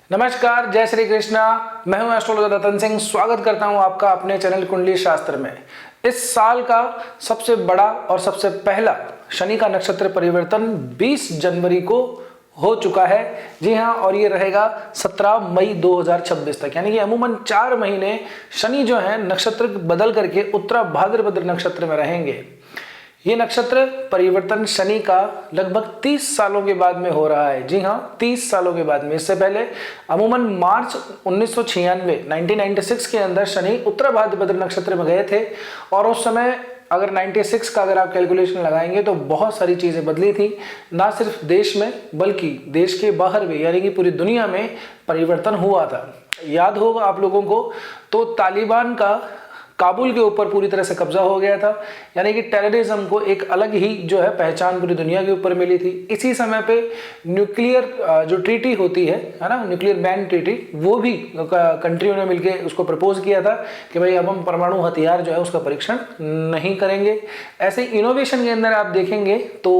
नमस्कार, जय श्री कृष्णा। मैं हूं एस्ट्रोलॉजर रतन सिंह। स्वागत करता हूं आपका अपने चैनल कुंडली शास्त्र में। इस साल का सबसे बड़ा और सबसे पहला शनि का नक्षत्र परिवर्तन 20 जनवरी को हो चुका है। जी हां, और ये रहेगा 17 मई 2026 तक, यानी कि अमूमन 4 महीने शनि जो है नक्षत्र बदल करके उत्तरा भाद्रपद नक्षत्र में रहेंगे। ये नक्षत्र परिवर्तन शनि का लगभग 30 सालों के बाद में हो रहा है। जी हाँ, 30 सालों के बाद में। इससे पहले अमूमन मार्च 1996 के अंदर शनि उत्तरा भाद्रपद नक्षत्र में गए थे और उस समय अगर 96 का अगर आप कैलकुलेशन लगाएंगे तो बहुत सारी चीजें बदली थी, ना सिर्फ देश में बल्कि देश के बाहर भी, यानी कि पूरी दुनिया में परिवर्तन हुआ था। याद होगा आप लोगों को, तो तालिबान का काबुल के ऊपर पूरी तरह से कब्जा हो गया था, यानी कि टेररिज्म को एक अलग ही जो है पहचान पूरी दुनिया के ऊपर मिली थी। इसी समय पे न्यूक्लियर जो ट्रीटी होती है ना, न्यूक्लियर बैन ट्रीटी, वो भी कंट्रियों ने मिलके उसको प्रपोज किया था कि भाई अब हम परमाणु हथियार जो है उसका परीक्षण नहीं करेंगे। ऐसे इनोवेशन के अंदर आप देखेंगे तो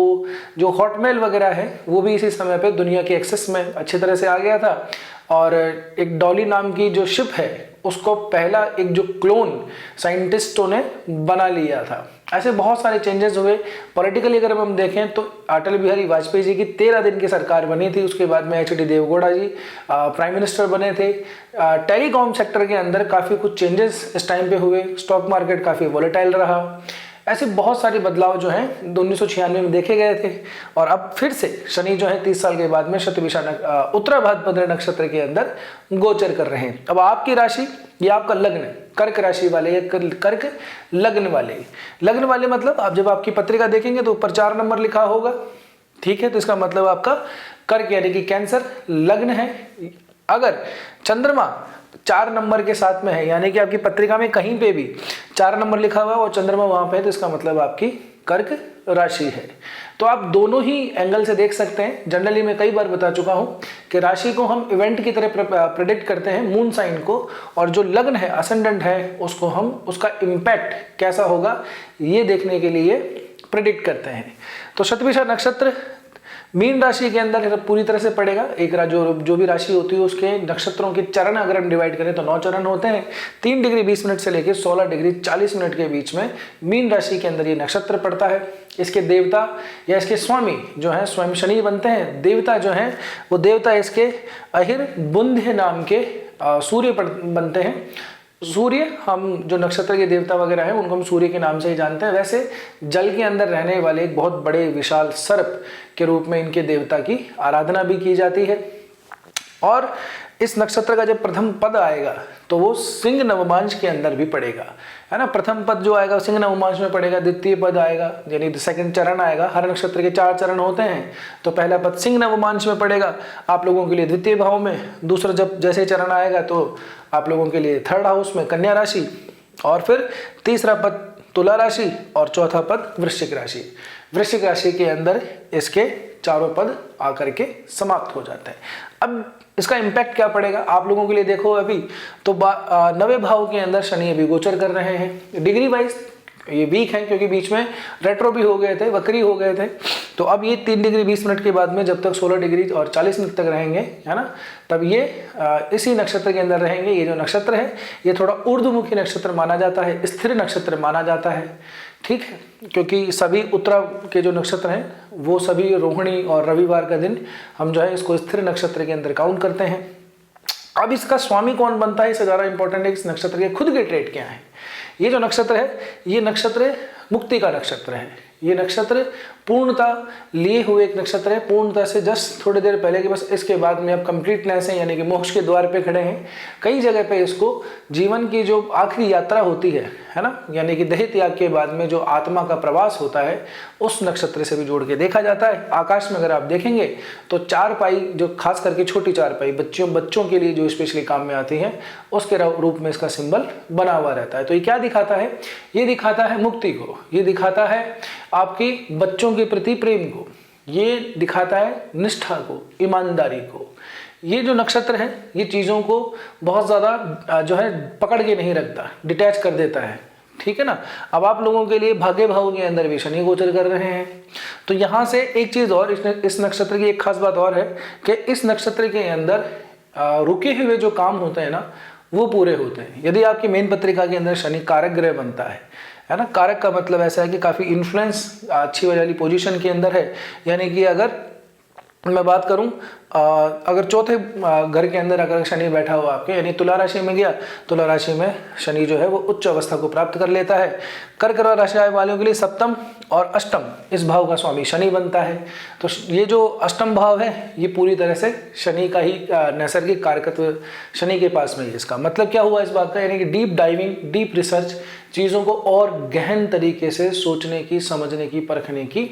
जो हॉटमेल वगैरह है वो भी इसी समय पे दुनिया के एक्सेस में अच्छी तरह से आ गया था। और एक डॉली नाम की जो शिप है उसको पहला एक जो क्लोन साइंटिस्टों ने बना लिया था। ऐसे बहुत सारे चेंजेस हुए। पॉलिटिकली अगर हम देखें तो अटल बिहारी वाजपेयी जी की 13 दिन की सरकार बनी थी। उसके बाद में एच डी देवगौड़ा जी प्राइम मिनिस्टर बने थे। टेलीकॉम सेक्टर के अंदर काफ़ी कुछ चेंजेस इस टाइम पे हुए। स्टॉक मार्केट काफ़ी वॉलेटाइल रहा। ऐसे बहुत सारे बदलाव जो हैं 1996 में देखे गए थे और अब फिर से शनि जो है 30 साल के बाद में शतभिषा उत्तरा भाद्रपद नक्षत्र के अंदर गोचर कर रहे हैं। अब आपकी राशि या आपका लग्न, कर्क राशि वाले या कर्क लग्न वाले मतलब आप जब आपकी पत्रिका देखेंगे तो ऊपर 4 नंबर लिखा होगा, ठीक है, तो इसका मतलब आपका कर्क यानी कि कैंसर लग्न है। अगर चंद्रमा 4 नंबर के साथ में है, यानी कि आपकी पत्रिका में कहीं पे भी 4 नंबर लिखा हुआ है और चंद्रमा वहां पे है, तो इसका मतलब आपकी कर्क राशि है। तो आप दोनों ही एंगल से देख सकते हैं। जनरली मैं कई बार बता चुका हूं कि राशि को हम इवेंट की तरह प्रेडिक्ट करते हैं, मून साइन को, और जो लग्न है, असेंडेंट है, उसको हम उसका इम्पैक्ट कैसा होगा ये देखने के लिए प्रेडिक्ट करते हैं। तो शतभिषा नक्षत्र मीन राशि के अंदर पूरी तरह से पड़ेगा। एक जो भी राशि होती है उसके नक्षत्रों के चरण अगर हम डिवाइड करें तो 9 चरण होते हैं। 3 डिग्री 20 मिनट से लेकर 16 डिग्री 40 मिनट के बीच में मीन राशि के अंदर ये नक्षत्र पड़ता है। इसके देवता या इसके स्वामी जो है स्वयं शनि बनते हैं। देवता जो है वो देवता इसके अहिर बुंध्य नाम के सूर्य बनते हैं। सूर्य, हम जो नक्षत्र के देवता वगैरह हैं उनको हम सूर्य के नाम से ही जानते हैं। वैसे जल के अंदर रहने वाले एक बहुत बड़े विशाल सर्प के रूप में इनके देवता की आराधना भी की जाती है। और इस नक्षत्र का जब प्रथम पद आएगा तो वो सिंह नवमांश के अंदर भी पड़ेगा, है ना। प्रथम पद जो आएगा सिंह नवमांश में पड़ेगा। द्वितीय पद आएगा यानी सेकंड चरण आएगा। हर नक्षत्र के 4 चरण होते हैं, तो पहला पद सिंह नवमांश में पड़ेगा आप लोगों के लिए द्वितीय भाव में। दूसरा जब जैसे चरण आएगा तो आप लोगों के लिए 3rd हाउस में कन्या राशि, और फिर तीसरा पद तुला राशि और चौथा पद वृश्चिक राशि। वृश्चिक राशि के अंदर इसके चारों पद आकर के समाप्त हो जाते हैं। अब इसका इम्पैक्ट क्या पड़ेगा आप लोगों के लिए देखो। अभी तो 9वें भाव के अंदर शनि अभी गोचर कर रहे हैं। डिग्री वाइज ये वीक है क्योंकि बीच में रेट्रो भी हो गए थे, वक्री हो गए थे। तो अब ये 3 डिग्री 20 मिनट के बाद में जब तक 16 डिग्री और 40 मिनट तक रहेंगे, है ना, तब ये इसी नक्षत्र के अंदर रहेंगे। ये जो नक्षत्र है ये थोड़ा ऊर्ध्वमुखी नक्षत्र माना जाता है, स्थिर नक्षत्र माना जाता है, ठीक है, क्योंकि सभी उत्तरा के जो नक्षत्र हैं वो सभी रोहिणी और रविवार का दिन हम जो है इसको स्थिर नक्षत्र के अंदर काउंट करते हैं। अब इसका स्वामी कौन बनता है, इससे ज़्यादा इंपॉर्टेंट है इस नक्षत्र के खुद के ट्रेड क्या है। ये जो नक्षत्र है ये नक्षत्र मुक्ति का नक्षत्र है। ये नक्षत्र पूर्णता लिए हुए एक नक्षत्र है, पूर्णता से जस्ट थोड़ी देर पहले कि बस इसके बाद में अब कंप्लीटनेस है, यानी कि मोक्ष के द्वार पे खड़े हैं। कई जगह पे इसको जीवन की जो आखिरी यात्रा होती है ना, यानी कि देह त्याग के बाद में जो आत्मा का प्रवास होता है उस नक्षत्र से भी जोड़ के देखा जाता है। आकाश में अगर आप देखेंगे तो 4 पाई, जो खास करके छोटी 4 पाई बच्चों के लिए जो स्पेशली काम में आती है, उसके रूप में इसका सिंबल बना हुआ रहता है। तो ये क्या दिखाता है, ये दिखाता है मुक्ति को, ये दिखाता है आपकी बच्चों के प्रति प्रेम को, ये दिखाता है निष्ठा को, ईमानदारी को। ये जो नक्षत्र है ये चीज़ों को बहुत ज़्यादा जो है पकड़ के नहीं रखता, डिटैच कर देता है, ठीक है ना। अब आप लोगों के लिए भाग्य भाव के अंदर भी शनि गोचर कर रहे हैं। तो यहाँ से एक चीज़ और, इस नक्षत्र की एक खास बात और है कि इस नक्षत्र के अंदर रुके हुए जो काम होते हैं ना वो पूरे होते हैं। यदि आपकी मेन पत्रिका के अंदर शनि कारक ग्रह बनता है ना, कारक का मतलब ऐसा है कि काफ़ी इन्फ्लुएंस अच्छी वाली पोजीशन के अंदर है, यानी कि अगर मैं बात करूं अगर चौथे घर के अंदर अगर शनि बैठा हुआ आपके, यानी तुला राशि में गया, तुला राशि में शनि जो है वो उच्च अवस्था को प्राप्त कर लेता है। कर्क राशि वालों के लिए सप्तम और अष्टम इस भाव का स्वामी शनि बनता है। तो ये जो अष्टम भाव है ये पूरी तरह से शनि का ही नैसर्गिक कारकत्व शनि के पास में है। इसका मतलब क्या हुआ इस बात का, यानी कि डीप डाइविंग, डीप रिसर्च, चीज़ों को और गहन तरीके से सोचने की, समझने की, परखने की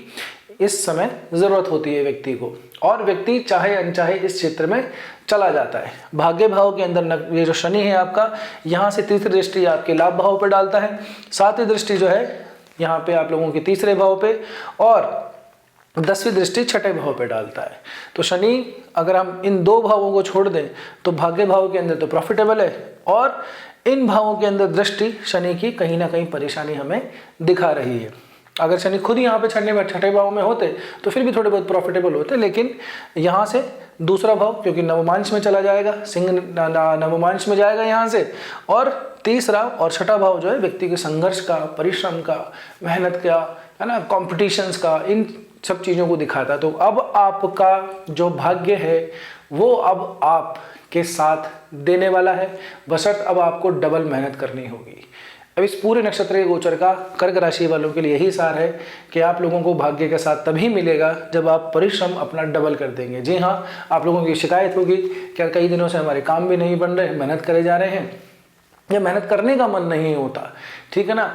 इस समय ज़रूरत होती है व्यक्ति को, और व्यक्ति चाहे अनचाहे इस क्षेत्र में चला जाता है। भाग्य भाव के अंदर ये जो शनि है आपका, यहाँ से तीसरी दृष्टि आपके लाभ भाव पर डालता है, सातवीं दृष्टि जो है यहाँ पे आप लोगों के तीसरे भाव पे, और 10वीं दृष्टि छठे भाव पे डालता है। तो शनि अगर हम इन दो भावों को छोड़ दें तो भाग्य भाव के अंदर तो प्रॉफिटेबल है, और इन भावों के अंदर दृष्टि शनि की कहीं ना कहीं परेशानी हमें दिखा रही है। अगर शनि खुद यहाँ पे छठे भाव में होते तो फिर भी थोड़े बहुत प्रॉफिटेबल होते, लेकिन यहाँ से दूसरा भाव क्योंकि नवमांश में चला जाएगा, सिंह नवमांश में जाएगा यहाँ से, और तीसरा और छठा भाव जो है व्यक्ति के संघर्ष का, परिश्रम का, मेहनत का, है ना, कॉम्पिटिशन्स का, इन सब चीज़ों को दिखाता है। तो अब आपका जो भाग्य है वो अब आप के साथ देने वाला है, बशर्ते अब आपको डबल मेहनत करनी होगी। अब इस पूरे नक्षत्र के गोचर का कर्क राशि वालों के लिए यही सार है कि आप लोगों को भाग्य के साथ तभी मिलेगा जब आप परिश्रम अपना डबल कर देंगे। जी हाँ, आप लोगों की शिकायत होगी कि कई दिनों से हमारे काम भी नहीं बन रहे, मेहनत करे जा रहे हैं, या मेहनत करने का मन नहीं होता, ठीक है ना।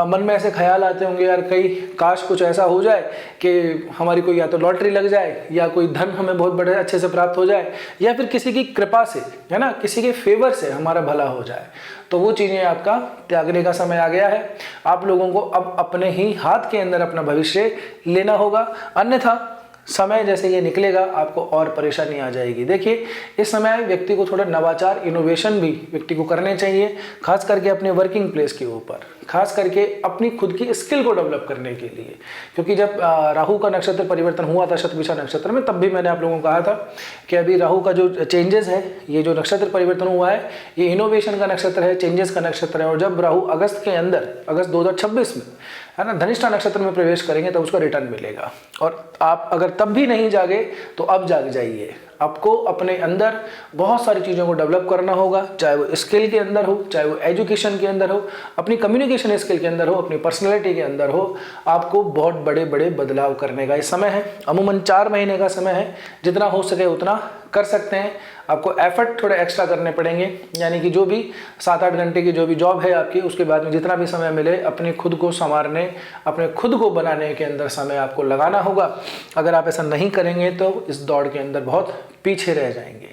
मन में ऐसे ख्याल आते होंगे यार कहीं काश कुछ ऐसा हो जाए कि हमारी कोई या तो लॉटरी लग जाए, या कोई धन हमें बहुत बड़े अच्छे से प्राप्त हो जाए, या फिर किसी की कृपा से, है ना, किसी के फेवर से हमारा भला हो जाए। तो वो चीज़ें आपका त्यागने का समय आ गया है। आप लोगों को अब अपने ही हाथ के अंदर अपना भविष्य लेना होगा, अन्यथा समय जैसे ये निकलेगा आपको और परेशानी आ जाएगी। देखिए इस समय व्यक्ति को थोड़ा नवाचार, इनोवेशन भी व्यक्ति को करने चाहिए, खास करके अपने वर्किंग प्लेस के ऊपर, खास करके अपनी खुद की स्किल को डेवलप करने के लिए। क्योंकि जब राहु का नक्षत्र परिवर्तन हुआ था शतभिषा नक्षत्र में, तब भी मैंने आप लोगों को कहा था कि अभी राहु का जो चेंजेस है, ये जो नक्षत्र परिवर्तन हुआ है, ये इनोवेशन का नक्षत्र है, चेंजेस का नक्षत्र है। और जब राहु अगस्त के अंदर, अगस्त 2026 में, है ना, धनिष्ठा नक्षत्र में प्रवेश करेंगे तब उसका रिटर्न मिलेगा। और आप अगर तब भी नहीं जागे तो अब जाग जाइए। आपको अपने अंदर बहुत सारी चीज़ों को डेवलप करना होगा, चाहे वो स्किल के अंदर हो, चाहे वो एजुकेशन के अंदर हो, अपनी कम्युनिकेशन स्किल के अंदर हो, अपनी पर्सनैलिटी के अंदर हो। आपको बहुत बड़े बड़े बदलाव करने का ये समय है। अमूमन 4 महीने का समय है, जितना हो सके उतना कर सकते हैं। आपको एफर्ट थोड़े एक्स्ट्रा करने पड़ेंगे, यानी कि जो भी 7-8 घंटे की जो भी जॉब है आपकी, उसके बाद में जितना भी समय मिले अपने खुद को संवारने, अपने खुद को बनाने के अंदर समय आपको लगाना होगा। अगर आप ऐसा नहीं करेंगे तो इस दौड़ के अंदर बहुत पीछे रह जाएंगे।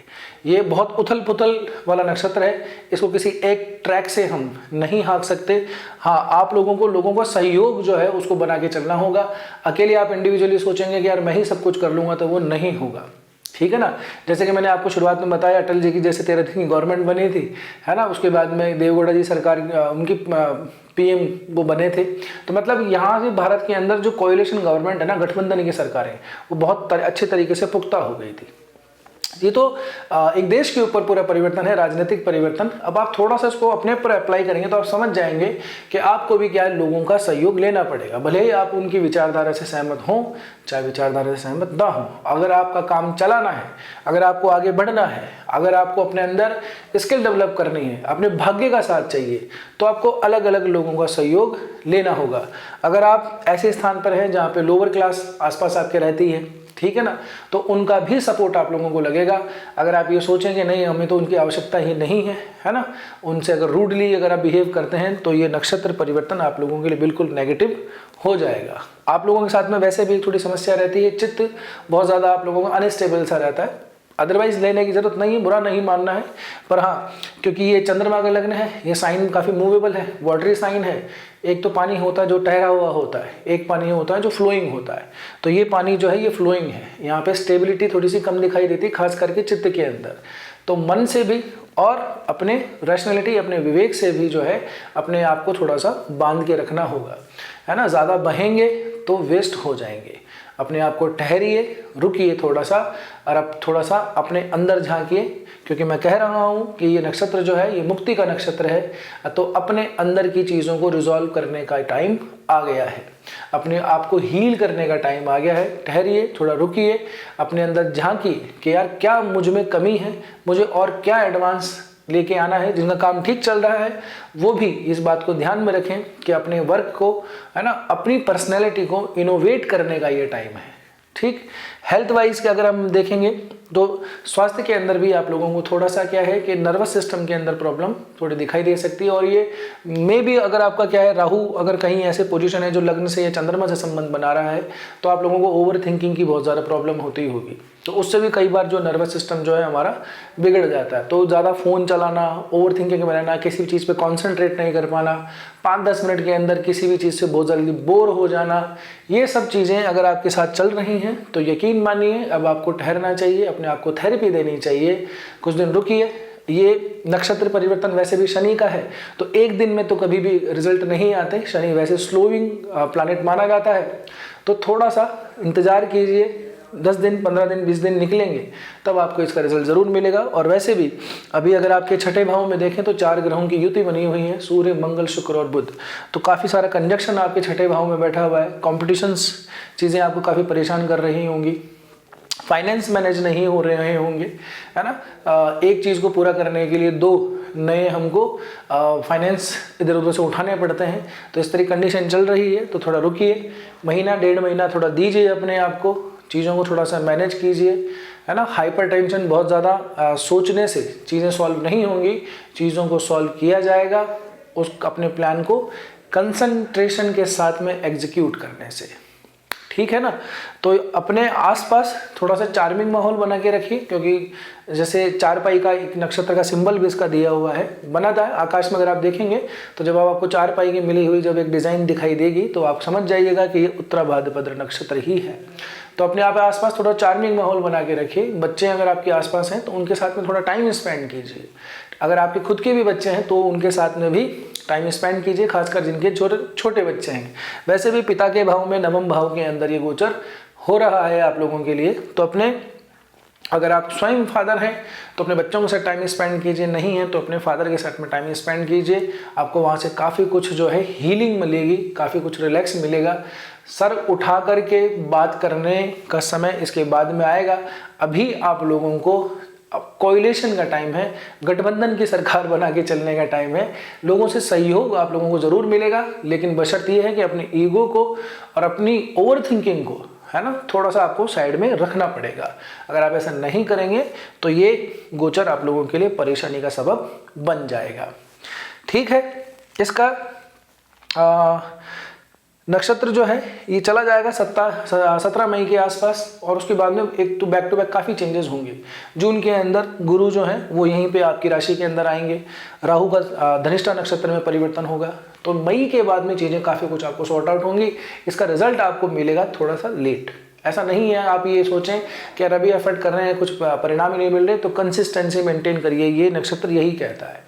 ये बहुत उथल पुथल वाला नक्षत्र है, इसको किसी एक ट्रैक से हम नहीं हाँक सकते। हाँ, आप लोगों का सहयोग जो है उसको बना के चलना होगा। अकेले आप इंडिविजुअली सोचेंगे कि यार मैं ही सब कुछ कर लूँगा, तो वो नहीं होगा, ठीक है ना। जैसे कि मैंने आपको शुरुआत में बताया, अटल जी की जैसे 13 दिन की गवर्नमेंट बनी थी, है ना, उसके बाद में देवगौड़ा जी सरकार, उनकी पीएम वो बने थे। तो मतलब यहाँ से भारत के अंदर जो कोएलिशन गवर्नमेंट है ना, गठबंधन की सरकारें, वो बहुत अच्छे तरीके से पुख्ता हो गई थी। ये तो एक देश के ऊपर पूरा परिवर्तन है, राजनीतिक परिवर्तन। अब आप थोड़ा सा इसको अपने पर अप्लाई करेंगे तो आप समझ जाएंगे कि आपको भी क्या है, लोगों का सहयोग लेना पड़ेगा। भले ही आप उनकी विचारधारा से सहमत हों, चाहे विचारधारा से सहमत ना हो। अगर आपका काम चलाना है, अगर आपको आगे बढ़ना है, अगर आपको अपने अंदर स्किल डेवलप करनी है, अपने भाग्य का साथ चाहिए, तो आपको अलग अलग लोगों का सहयोग लेना होगा। अगर आप ऐसे स्थान पर हैं जहाँ पे लोअर क्लास आसपास आपके रहती है, ठीक है ना, तो उनका भी सपोर्ट आप लोगों को लगेगा। अगर आप ये सोचेंगे नहीं हमें तो उनकी आवश्यकता ही नहीं है ना, उनसे अगर रूडली अगर आप बिहेव करते हैं, तो ये नक्षत्र परिवर्तन आप लोगों के लिए बिल्कुल नेगेटिव हो जाएगा। आप लोगों के साथ में वैसे भी थोड़ी समस्या रहती है, चित्त बहुत ज़्यादा आप लोगों का अनस्टेबल सा रहता है। अदरवाइज लेने की जरूरत नहीं है, बुरा नहीं मानना है, पर हाँ क्योंकि ये चंद्रमा का लग्न है, ये साइन काफ़ी मूवेबल है, वाटरी साइन है। एक तो पानी होता है जो ठहरा हुआ होता है, एक पानी होता है जो फ्लोइंग होता है। तो ये पानी जो है ये फ्लोइंग है, यहाँ पे स्टेबिलिटी थोड़ी सी कम दिखाई देती है, खास करके चित्त के अंदर। तो मन से भी और अपने रैशनैलिटी, अपने विवेक से भी जो है अपने आप को थोड़ा सा बांध के रखना होगा, है ना। ज़्यादा बहेंगे तो वेस्ट हो जाएंगे। अपने आप को ठहरिए, रुकिए थोड़ा सा, और अब थोड़ा सा अपने अंदर झांकिए, क्योंकि मैं कह रहा हूँ कि ये नक्षत्र जो है ये मुक्ति का नक्षत्र है। तो अपने अंदर की चीज़ों को रिजॉल्व करने का टाइम आ गया है, अपने आप को हील करने का टाइम आ गया है। ठहरिए, थोड़ा रुकिए, अपने अंदर झांकिए कि यार क्या मुझ में कमी है, मुझे और क्या एडवांस लेके आना है। जिनका काम ठीक चल रहा है वो भी इस बात को ध्यान में रखें कि अपने वर्क को, है ना, अपनी पर्सनैलिटी को इनोवेट करने का ये टाइम है। ठीक, हेल्थ वाइज के अगर हम देखेंगे तो स्वास्थ्य के अंदर भी आप लोगों को थोड़ा सा क्या है कि नर्वस सिस्टम के अंदर प्रॉब्लम थोड़ी दिखाई दे सकती है। और ये मे भी अगर आपका क्या है, राहु अगर कहीं ऐसे पोजीशन है जो लग्न से या चंद्रमा से संबंध बना रहा है, तो आप लोगों को ओवर थिंकिंग की बहुत ज़्यादा प्रॉब्लम होती होगी। तो उससे भी कई बार जो नर्वस सिस्टम जो है हमारा बिगड़ जाता है। तो ज़्यादा फ़ोन चलाना, ओवर थिंकिंग बनाना, किसी भी चीज़ पे कॉन्सेंट्रेट नहीं कर पाना, 5-10 मिनट के अंदर किसी भी चीज़ से बहुत जल्दी बोर हो जाना, ये सब चीज़ें अगर आपके साथ चल रही हैं तो यकीन मानिए अब आपको ठहरना चाहिए, अपने आप को थेरेपी देनी चाहिए, कुछ दिन रुकिए। ये नक्षत्र परिवर्तन वैसे भी शनि का है, तो एक दिन में तो कभी भी रिजल्ट नहीं आते। शनि वैसे स्लोइंग प्लैनेट माना जाता है, तो थोड़ा सा इंतज़ार कीजिए, 10 दिन, 15 दिन, 20 दिन निकलेंगे, तब आपको इसका रिजल्ट ज़रूर मिलेगा। और वैसे भी अभी अगर आपके छठे भाव में देखें तो 4 ग्रहों की युति बनी हुई है, सूर्य, मंगल, शुक्र और बुध। तो काफ़ी सारा कंजक्शन आपके छठे भाव में बैठा हुआ है। कॉम्पिटिशन्स चीज़ें आपको काफ़ी परेशान कर रही होंगी, फाइनेंस मैनेज नहीं हो रहे होंगे, है ना। एक चीज़ को पूरा करने के लिए 2 नए हमको फाइनेंस इधर उधर से उठाने पड़ते हैं। तो इस तरह कंडीशन चल रही है, तो थोड़ा रुकिए, महीना 1.5 महीना थोड़ा दीजिए अपने आप को, चीज़ों को थोड़ा सा मैनेज कीजिए, है ना। हाइपर टेंशन बहुत ज़्यादा सोचने से चीज़ें सॉल्व नहीं होंगी, चीज़ों को सॉल्व किया जाएगा उस अपने प्लान को कंसंट्रेशन के साथ में एग्जीक्यूट करने से, ठीक है ना। तो अपने आसपास थोड़ा सा चार्मिंग माहौल बना के रखिए, क्योंकि जैसे चारपाई का एक नक्षत्र का सिंबल भी इसका दिया हुआ है, बना था आकाश में। अगर आप देखेंगे तो जब आपको चारपाई की मिली हुई जब एक डिज़ाइन दिखाई देगी तो आप समझ जाइएगा कि ये उत्तरा भाद्रपद नक्षत्र ही है। तो अपने आप आसपास थोड़ा चार्मिंग माहौल बना के रखिए। बच्चे अगर आपके आसपास हैं तो उनके साथ में थोड़ा टाइम स्पेंड कीजिए। अगर आपके खुद के भी बच्चे हैं तो उनके साथ में भी टाइम स्पेंड कीजिए, खासकर जिनके छोटे बच्चे हैं। वैसे भी पिता के भाव में नवम भाव के अंदर ये गोचर हो रहा है आप लोगों के लिए। तो अपने, अगर आप स्वयं फादर हैं तो अपने बच्चों के साथ टाइम स्पेंड कीजिए, नहीं है तो अपने फादर के साथ में टाइम स्पेंड कीजिए। आपको वहाँ से काफ़ी कुछ जो है हीलिंग मिलेगी, काफ़ी कुछ रिलैक्स मिलेगा। सर उठा करके बात करने का समय इसके बाद में आएगा। अभी आप लोगों को कोएलिशन का टाइम है, गठबंधन की सरकार बना के चलने का टाइम है। लोगों से सहयोग आप लोगों को ज़रूर मिलेगा, लेकिन बशर्ते ये है कि अपने ईगो को और अपनी ओवर थिंकिंग को, है ना, थोड़ा सा आपको साइड में रखना पड़ेगा। अगर आप ऐसा नहीं करेंगे तो ये गोचर आप लोगों के लिए परेशानी का सबब बन जाएगा, ठीक है। इसका नक्षत्र जो है ये चला जाएगा 17 मई के आसपास, और उसके बाद में एक तो बैक टू बैक काफ़ी चेंजेस होंगे। जून के अंदर गुरु जो हैं वो यहीं पे आपकी राशि के अंदर आएंगे, राहु का धनिष्ठा नक्षत्र में परिवर्तन होगा। तो मई के बाद में चीज़ें काफ़ी कुछ आपको सॉर्ट आउट होंगी। इसका रिजल्ट आपको मिलेगा थोड़ा सा लेट। ऐसा नहीं है आप ये सोचें कि अभी एफर्ट कर रहे हैं कुछ परिणाम ही नहीं मिल रहे, तो कंसिस्टेंसी मेंटेन करिए, ये नक्षत्र यही कहता है,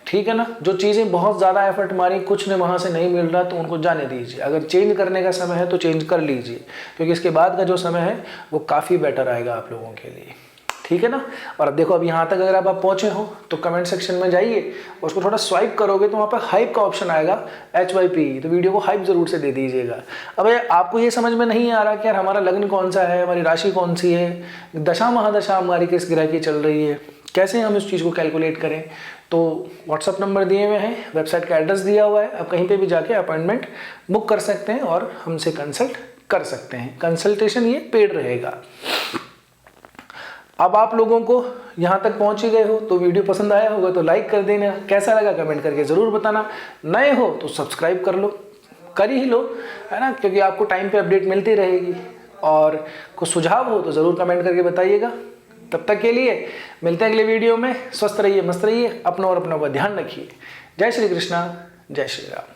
ठीक है ना। जो चीज़ें बहुत ज़्यादा एफर्ट मारी, कुछ ने वहाँ से नहीं मिल रहा तो उनको जाने दीजिए। अगर चेंज करने का समय है तो चेंज कर लीजिए, क्योंकि इसके बाद का जो समय है वो काफ़ी बेटर आएगा आप लोगों के लिए, ठीक है ना। और अब देखो, अब यहाँ तक अगर आप पहुँचे हो तो कमेंट सेक्शन में जाइए और उसको थोड़ा स्वाइप करोगे तो वहाँ पर हाइप का ऑप्शन आएगा, HYP, तो वीडियो को हाइप जरूर से दे दीजिएगा। अब आपको ये समझ में नहीं आ रहा कि यार हमारा लग्न कौन सा है, हमारी राशि कौन सी है, दशा महादशा हमारी किस ग्रह की चल रही है, कैसे हम इस चीज़ को कैलकुलेट करें, तो व्हाट्सअप नंबर दिए हुए हैं, वेबसाइट का एड्रेस दिया हुआ है, आप कहीं पे भी जाके अपॉइंटमेंट बुक कर सकते हैं और हमसे कंसल्ट कर सकते हैं। कंसल्टेशन ये पेड रहेगा। अब आप लोगों को यहाँ तक पहुँच ही गए हो तो वीडियो पसंद आया होगा तो लाइक कर देना, कैसा लगा कमेंट करके ज़रूर बताना, नए हो तो सब्सक्राइब कर लो, कर ही लो, है ना, क्योंकि आपको टाइम पे अपडेट मिलती रहेगी। और कुछ सुझाव हो तो ज़रूर कमेंट करके बताइएगा। तब तक के लिए मिलते हैं अगले वीडियो में। स्वस्थ रहिए, मस्त रहिए, अपना और अपनों का ध्यान रखिए। जय श्री कृष्णा, जय श्री राम।